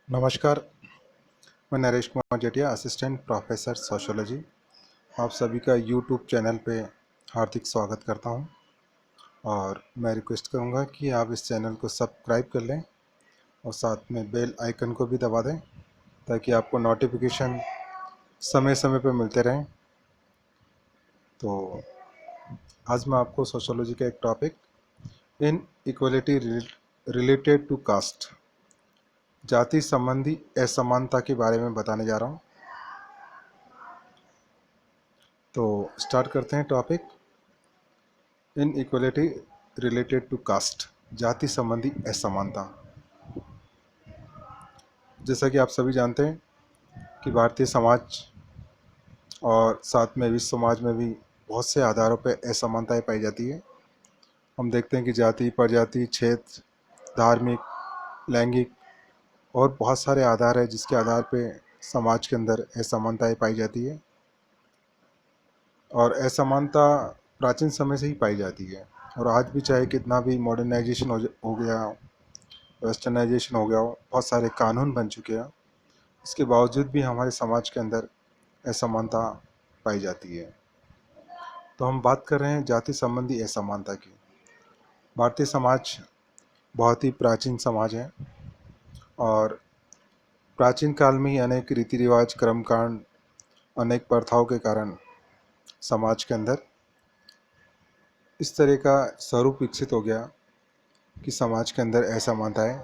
नमस्कार। मैं Naresh Kumar Jatiya, assistant professor sociology. आप सभी का यूट्यूब चैनल पे हार्दिक स्वागत करता हूं और मैं रिक्वेस्ट करूंगा कि आप इस चैनल को सब्सक्राइब कर लें और साथ में बेल आइकन को भी दबा दें ताकि आपको नोटिफिकेशन समय समय पर मिलते रहें। तो आज मैं आपको सोशियोलॉजी का एक topic inequality related to caste, जाति संबंधी असमानता के बारे में बताने जा रहा हूं। तो स्टार्ट करते हैं topic inequality related to caste, जाति संबंधी असमानता। जैसा कि आप सभी जानते हैं कि भारतीय समाज और साथ में विश्व समाज में भी बहुत से आधारों पर असमानताएं पाई जाती है। हम देखते हैं कि जाति, प्रजाति, क्षेत्र, धार्मिक, लैंगिक और बहुत सारे आधार हैं जिसके आधार पर समाज के अंदर असमानताएं पाई जाती है। और असमानता प्राचीन समय से ही पाई जाती है और आज भी, चाहे कितना भी मॉडर्नाइजेशन हो गया, वेस्टर्नाइजेशन हो गया हो, बहुत सारे कानून बन चुके हैं, इसके बावजूद भी हमारे समाज के अंदर असमानता पाई जाती है। तो हम बात कर रहे हैं जाति संबंधी असमानता की। भारतीय समाज बहुत ही प्राचीन समाज है और प्राचीन काल में ही अनेक रीति रिवाज, कर्मकांड, अनेक प्रथाओं के कारण समाज के अंदर इस तरह का स्वरूप विकसित हो गया कि समाज के अंदर असमानताएं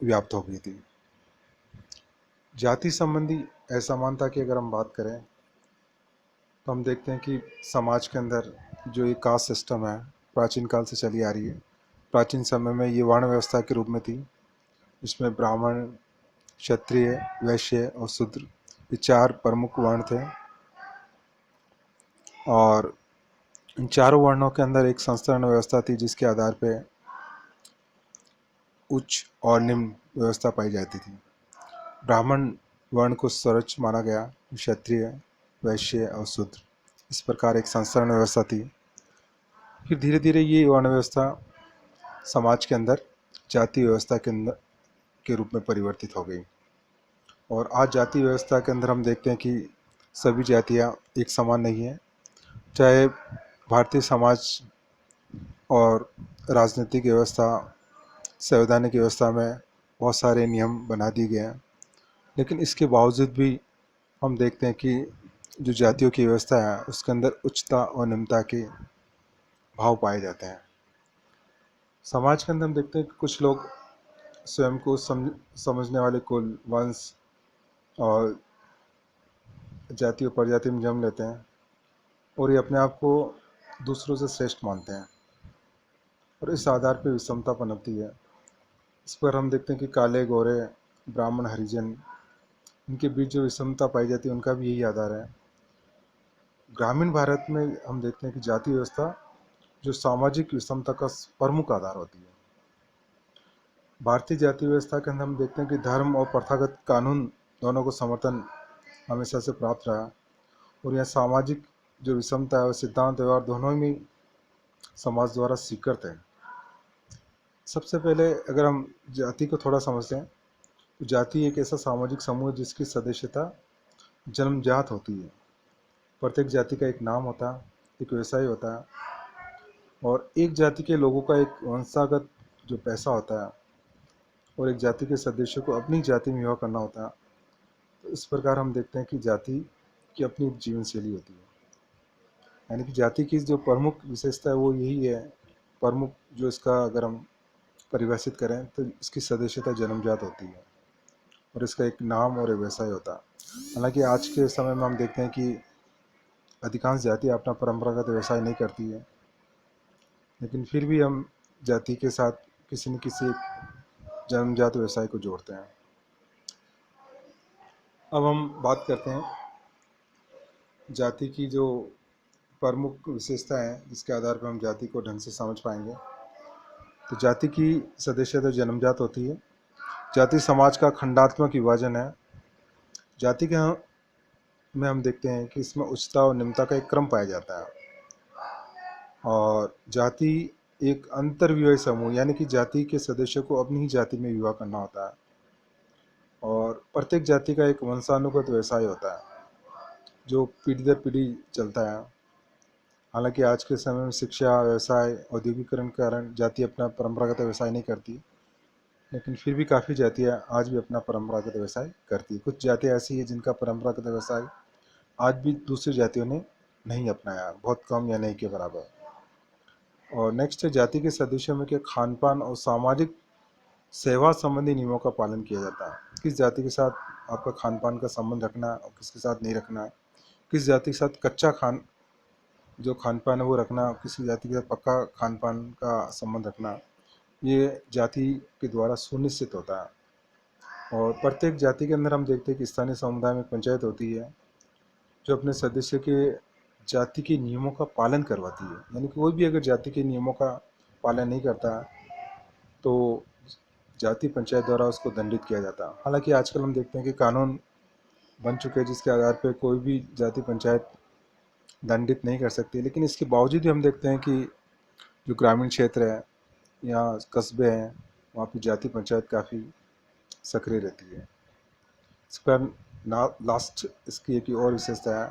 व्याप्त हो गई थी। जाति संबंधी असमानता की अगर हम बात करें तो हम देखते हैं कि समाज के अंदर जो ये कास्ट सिस्टम है, प्राचीन काल से चली आ रही है। प्राचीन समय में ये वर्ण व्यवस्था के रूप में थी। इसमें ब्राह्मण, क्षत्रिय, वैश्य और शूद्र, ये चार प्रमुख वर्ण थे और इन चारों वर्णों के अंदर एक संस्तरण व्यवस्था थी जिसके आधार पर उच्च और निम्न व्यवस्था पाई जाती थी। ब्राह्मण वर्ण को सर्वोच्च माना गया, क्षत्रिय, वैश्य और शूद्र, इस प्रकार एक संस्तरण व्यवस्था थी। फिर धीरे धीरे ये वर्ण व्यवस्था समाज के अंदर जाति व्यवस्था के अंदर के रूप में परिवर्तित हो गई और आज जाति व्यवस्था के अंदर हम देखते हैं कि सभी जातियां एक समान नहीं है। चाहे भारतीय समाज और राजनीतिक व्यवस्था, संवैधानिक व्यवस्था में बहुत सारे नियम बना दिए गए हैं, लेकिन इसके बावजूद भी हम देखते हैं कि जो जातियों की व्यवस्था है उसके अंदर उच्चता और निम्नता के भाव पाए जाते हैं। समाज के अंदर हम देखते हैं कि कुछ लोग स्वयं को समझने वाले कुल, वंश और जाति और प्रजाति में जन्म लेते हैं और ये अपने आप को दूसरों से श्रेष्ठ मानते हैं और इस आधार पर विषमता पनपती है। इस पर हम देखते हैं कि काले, गोरे, ब्राह्मण, हरिजन, इनके बीच जो विषमता पाई जाती है उनका भी यही आधार है। ग्रामीण भारत में हम देखते हैं कि जाति व्यवस्था जो सामाजिक विषमता का प्रमुख आधार होती है। भारतीय जाति व्यवस्था के अंदर हम देखते हैं कि धर्म और प्रथागत कानून दोनों को समर्थन हमेशा से प्राप्त रहा और यह सामाजिक जो विषमता है, सिद्धांत व्यवहार दोनों में समाज द्वारा स्वीकृत है। सबसे पहले अगर हम जाति को थोड़ा समझते हैं तो जाति एक ऐसा सामाजिक समूह है जिसकी सदस्यता जन्मजात होती है। प्रत्येक जाति का एक नाम होता है, एक व्यवसाय होता है और एक जाति के लोगों का एक वंशागत जो पैसा होता है और एक जाति के सदस्यों को अपनी जाति में विवाह करना होता है। तो इस प्रकार हम देखते हैं कि जाति की अपनी जीवन शैली होती है, यानी कि जाति की जो प्रमुख विशेषता है वो यही है। प्रमुख जो इसका अगर हम परिभाषित करें तो इसकी सदस्यता जन्मजात होती है और इसका एक नाम और एक व्यवसाय होता है। हालांकि आज के समय में हम देखते हैं कि अधिकांश जाति अपना परंपरागत व्यवसाय नहीं करती है, लेकिन फिर भी हम जाति के साथ किसी न किसी जन्मजात व्यवसाय को जोड़ते हैं। अब हम बात करते हैं जाति की जो प्रमुख विशेषता है जिसके आधार पर हम जाति को ढंग से समझ पाएंगे। तो जाति की सदस्यता जन्मजात होती है। जाति समाज का खंडात्मक विभाजन है। जाति के में हम देखते हैं कि इसमें उच्चता और निम्नता का एक क्रम पाया जाता है और जाति एक अंतर्विवाही समूह, यानी कि जाति के सदस्यों को अपनी ही जाति में विवाह करना होता है। और प्रत्येक जाति का एक वंशानुगत व्यवसाय होता है जो पीढ़ी दर पीढ़ी चलता है। हालांकि आज के समय में शिक्षा, व्यवसाय, औद्योगिकरण के कारण जाति अपना परंपरागत व्यवसाय नहीं करती, लेकिन फिर भी काफ़ी जातियाँ आज भी अपना परंपरागत व्यवसाय करती है। कुछ जातियाँ ऐसी हैं जिनका परंपरागत व्यवसाय आज भी दूसरी जातियों ने नहीं अपनाया, बहुत कम या नहीं के बराबर। और नेक्स्ट है जाति के सदस्यों में के खान पान और सामाजिक सेवा संबंधी नियमों का पालन किया जाता है। किस जाति के साथ आपका खान पान का संबंध रखना है और किसके साथ नहीं रखना है, किस जाति के साथ कच्चा खान जो खान पान है वो रखना, किसी जाति के साथ पक्का खान पान का संबंध रखना, ये जाति के द्वारा सुनिश्चित होता है। और प्रत्येक जाति के अंदर हम देखते हैं कि स्थानीय समुदाय में पंचायत होती है जो अपने सदस्य के जाति के नियमों का पालन करवाती है। यानी कि कोई भी अगर जाति के नियमों का पालन नहीं करता तो जाति पंचायत द्वारा उसको दंडित किया जाता है। हालांकि आजकल हम देखते हैं कि कानून बन चुके हैं जिसके आधार पर कोई भी जाति पंचायत दंडित नहीं कर सकती, लेकिन इसके बावजूद भी हम देखते हैं कि जो ग्रामीण क्षेत्र है या कस्बे हैं वहाँ पर जाति पंचायत काफ़ी सक्रिय रहती है। इस पर लास्ट इसकी एक और विशेषता है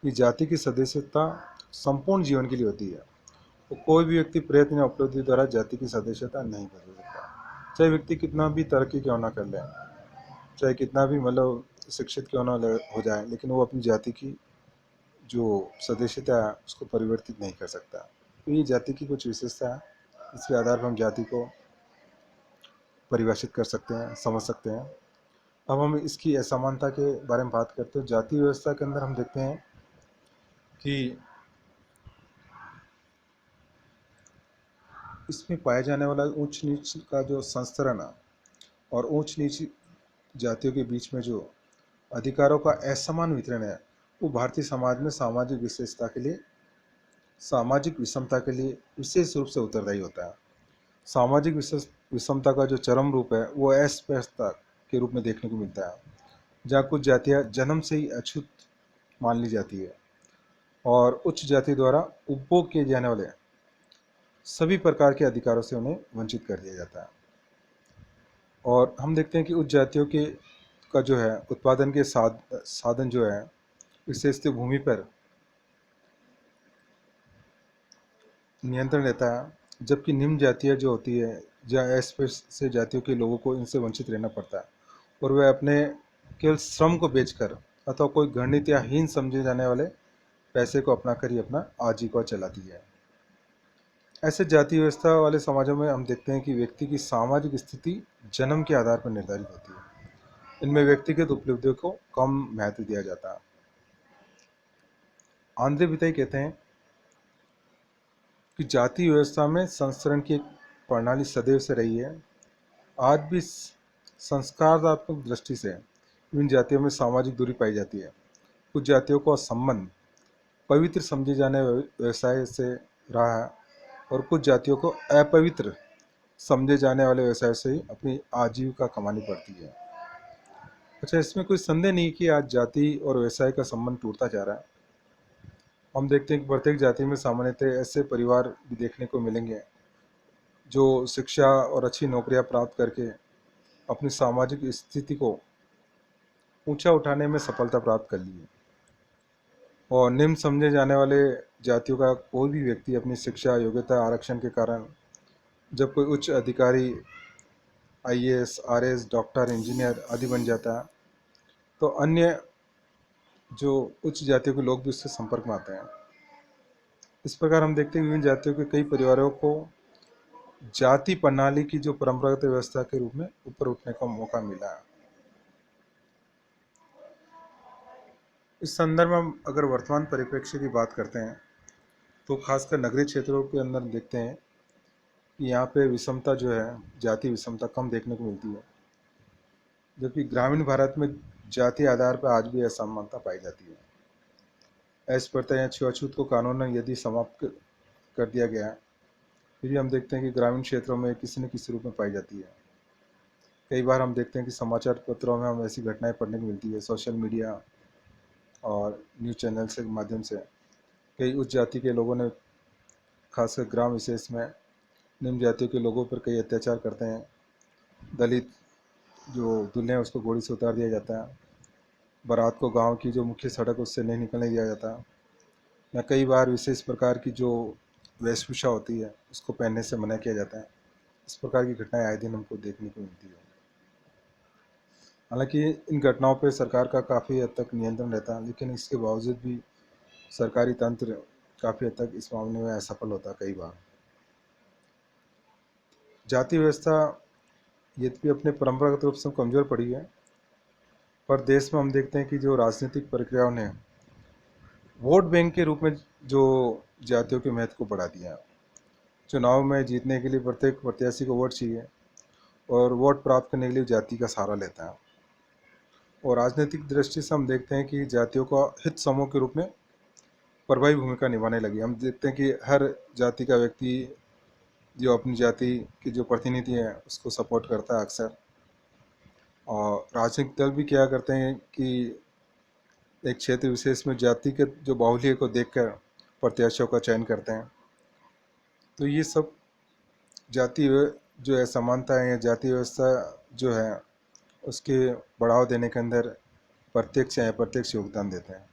कि जाति की सदस्यता संपूर्ण जीवन के लिए होती है। तो कोई भी व्यक्ति प्रयत्न या उपलब्धि द्वारा जाति की सदस्यता नहीं बदल सकता, चाहे व्यक्ति कितना भी तरक्की क्यों ना कर ले, चाहे कितना भी मतलब शिक्षित क्यों ना हो जाए, लेकिन वो अपनी जाति की जो सदस्यता है उसको परिवर्तित नहीं कर सकता। तो ये जाति की कुछ विशेषता है, इसके आधार पर हम जाति को परिभाषित कर सकते हैं, समझ सकते हैं। अब हम इसकी असमानता के बारे में बात करते हैं। जाति व्यवस्था के अंदर हम देखते हैं कि इसमें पाया जाने वाला ऊंच नीच का जो संस्तरण है और ऊंच नीच जातियों के बीच में जो अधिकारों का असमान वितरण है वो भारतीय समाज में सामाजिक विशेषता के लिए, सामाजिक विषमता के लिए विशेष रूप से उत्तरदायी होता है। सामाजिक विषमता का जो चरम रूप है वो अस्पृश्यता के रूप में देखने को मिलता है, जहाँ कुछ जातियाँ जन्म से ही अछूत मान ली जाती है और उच्च जाति द्वारा उपभोग किए जाने वाले सभी प्रकार के अधिकारों से उन्हें वंचित कर दिया जाता है। और हम देखते हैं कि उच्च जातियों के का जो है उत्पादन के साधन जो है विशेषतः भूमि पर नियंत्रण रहता है, जबकि निम्न जातियाँ जो होती है जहाँ अस्पृश्य जातियों के लोगों को इनसे वंचित रहना पड़ता है और वह अपने केवल श्रम को बेचकर अथवा कोई घृणित या हीन समझे जाने वाले पैसे को अपनाकर ही अपना आजीविका चलाती है। ऐसे जाति व्यवस्था वाले समाजों में हम देखते हैं कि व्यक्ति की सामाजिक स्थिति जन्म के आधार पर निर्धारित होती है। इनमें व्यक्तिगत उपलब्धियों को कम महत्व दिया जाता है। आंद्रे बिताई कहते हैं कि जाति व्यवस्था में संस्करण की एक प्रणाली सदैव से रही है। आज भी संस्कारात्मक दृष्टि से इन जातियों में सामाजिक दूरी पाई जाती है। कुछ जातियों का संबंध पवित्र समझे जाने व्यवसाय से रहा है और कुछ जातियों को अपवित्र समझे जाने वाले व्यवसाय से ही अपनी आजीविका कमानी पड़ती है। अच्छा, इसमें कोई संदेह नहीं कि आज जाति और व्यवसाय का संबंध टूटता जा रहा है। हम देखते हैं कि प्रत्येक जाति में सामान्यतः ऐसे परिवार भी देखने को मिलेंगे जो शिक्षा और अच्छी नौकरियां प्राप्त करके अपनी सामाजिक स्थिति को ऊंचा उठाने में सफलता प्राप्त कर ली है। और निम्न समझे जाने वाले जातियों का कोई भी व्यक्ति अपनी शिक्षा, योग्यता, आरक्षण के कारण जब कोई उच्च अधिकारी आईएएस, आरएस, डॉक्टर, इंजीनियर आदि बन जाता है तो अन्य जो उच्च जातियों के लोग भी उससे संपर्क में आते हैं। इस प्रकार हम देखते हैं विभिन्न जातियों के कई परिवारों को जाति प्रणाली की जो परंपरागत व्यवस्था के रूप में ऊपर उठने का मौका मिला है। इस संदर्भ में हम अगर वर्तमान परिप्रेक्ष्य की बात करते हैं तो खासकर नगरीय क्षेत्रों के अंदर देखते हैं कि यहाँ पे विषमता जो है, जाति विषमता कम देखने को मिलती है, जबकि ग्रामीण भारत में जाति आधार पर आज भी असमानता पाई जाती है। अस्पृश्यता या छुआछूत को कानून ने यदि समाप्त कर दिया गया है, फिर भी हम देखते हैं कि ग्रामीण क्षेत्रों में किसी न किसी रूप में पाई जाती है। कई बार हम देखते हैं कि समाचार पत्रों में हम ऐसी घटनाएं पढ़ने को मिलती है, सोशल मीडिया और न्यूज़ चैनल के माध्यम से कई उच्च जाति के लोगों ने खासकर ग्राम विशेष में निम्न जातियों के लोगों पर कई अत्याचार करते हैं। दलित जो दूल्हे हैं उसको घोड़ी से उतार दिया जाता है। बारात को गांव की जो मुख्य सड़क उससे नहीं निकलने दिया जाता। या कई बार विशेष प्रकार की जो वेशभूषा होती है उसको पहनने से मना किया जाता है। इस प्रकार की घटनाएं आए दिन हमको देखने को मिलती है। हालांकि इन घटनाओं पर सरकार का काफ़ी हद तक नियंत्रण रहता है, लेकिन इसके बावजूद भी सरकारी तंत्र काफ़ी हद तक इस मामले में असफल होता है कई बार। जाति व्यवस्था यद्यपि अपने परंपरागत रूप से कमज़ोर पड़ी है, पर देश में हम देखते हैं कि जो राजनीतिक प्रक्रियाओं ने वोट बैंक के रूप में जो जातियों के महत्व को बढ़ा दिया। चुनाव में जीतने के लिए प्रत्येक प्रत्याशी को वोट चाहिए और वोट प्राप्त करने के लिए जाति का सहारा लेता है। और राजनीतिक दृष्टि से हम देखते हैं कि जातियों का हित समूह के रूप में प्रभावी भूमिका निभाने लगी। हम देखते हैं कि हर जाति का व्यक्ति जो अपनी जाति की जो प्रतिनिधि है उसको सपोर्ट करता है अक्सर। और राजनीतिक दल भी क्या करते हैं कि एक क्षेत्र विशेष में जाति के जो बाहुल्य को देखकर प्रत्याशियों का चयन करते हैं। तो ये सब जाति जो है समानता है या जाति व्यवस्था जो है उसके बढ़ावा देने के अंदर प्रत्यक्ष या अप्रत्यक्ष योगदान देते हैं।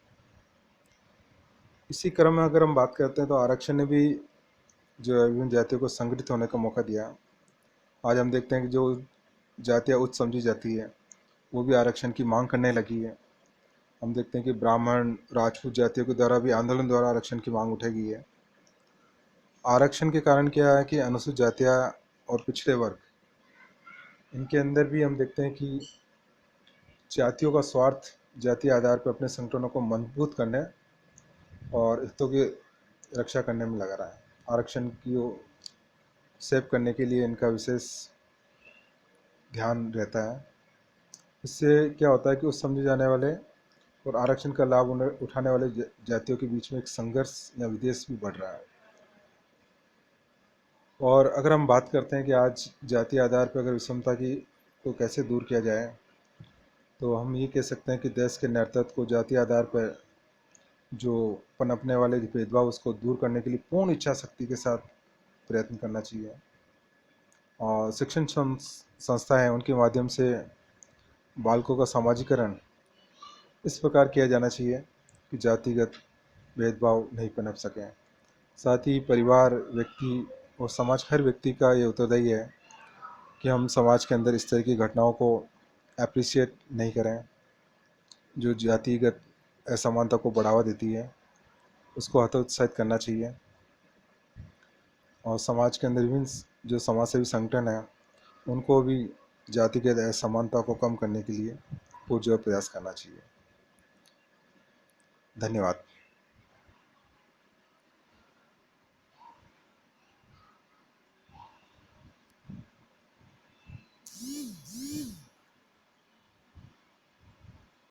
इसी क्रम में अगर हम बात करते हैं तो आरक्षण ने भी जो है विभिन्न जातियों को संगठित होने का मौका दिया। आज हम देखते हैं कि जो जातियाँ उच्च समझी जाती है वो भी आरक्षण की मांग करने लगी है। हम देखते हैं कि ब्राह्मण राजपूत जातियों के द्वारा भी आंदोलन द्वारा आरक्षण की मांग उठाई है। आरक्षण के कारण क्या है कि अनुसूचित जातियाँ और पिछड़े वर्ग इनके अंदर भी हम देखते हैं कि जातियों का स्वार्थ जातीय आधार पर अपने संगठनों को मजबूत करने और हितों की रक्षा करने में लगा रहा है। आरक्षण की सेव करने के लिए इनका विशेष ध्यान रहता है। इससे क्या होता है कि उस समझे जाने वाले और आरक्षण का लाभ उठाने वाले जातियों के बीच में एक संघर्ष या विद्वेष भी बढ़ रहा है। और अगर हम बात करते हैं कि आज जातीय आधार पर अगर विषमता की को कैसे दूर किया जाए, तो हम ये कह सकते हैं कि देश के नेतृत्व को जातीय आधार पर जो पनपने वाले भेदभाव उसको दूर करने के लिए पूर्ण इच्छा शक्ति के साथ प्रयत्न करना चाहिए। और शिक्षण संस्था है उनके माध्यम से बालकों का सामाजिकरण इस प्रकार किया जाना चाहिए कि जातिगत भेदभाव नहीं पनप सकें। साथ ही परिवार, व्यक्ति और समाज, हर व्यक्ति का ये उत्तरदायी है कि हम समाज के अंदर इस तरह की घटनाओं को अप्रिशिएट नहीं करें। जो जातिगत असमानता को बढ़ावा देती है उसको हतोत्साहित करना चाहिए। और समाज के अंदर विभिन्न जो समाज सेवी संगठन हैं उनको भी जातिगत असमानता को कम करने के लिए पुरजोर प्रयास करना चाहिए। धन्यवाद।